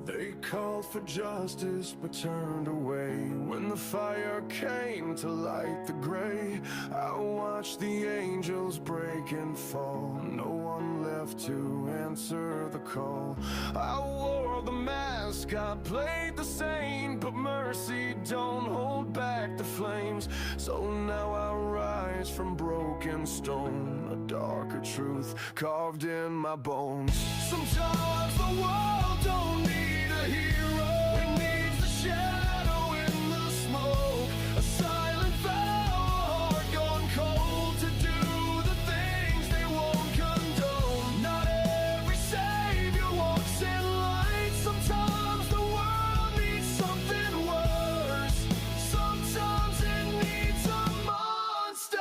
They called for justice but turned away when the fire came to light the gray. I watched the angels break and fall, no one left to answer the call. I wore the mask, I played the saint, but mercy don't hold back the flames. So now I rise from broken stone, a darker truth carved in my bones. Sometimes the world don't need a hero, it needs the shadow in the smoke, a silent vow, a heart gone cold to do the things they won't condone. Not every savior walks in light, sometimes the world needs something worse. Sometimes it needs a monster.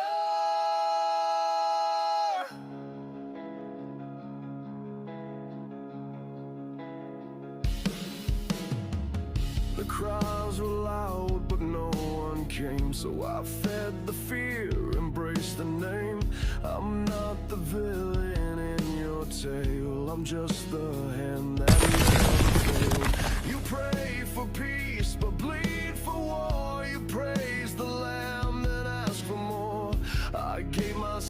The cries were loud, but no one came, so I fed the fear, embraced the name. I'm not the villain in your tale, I'm just the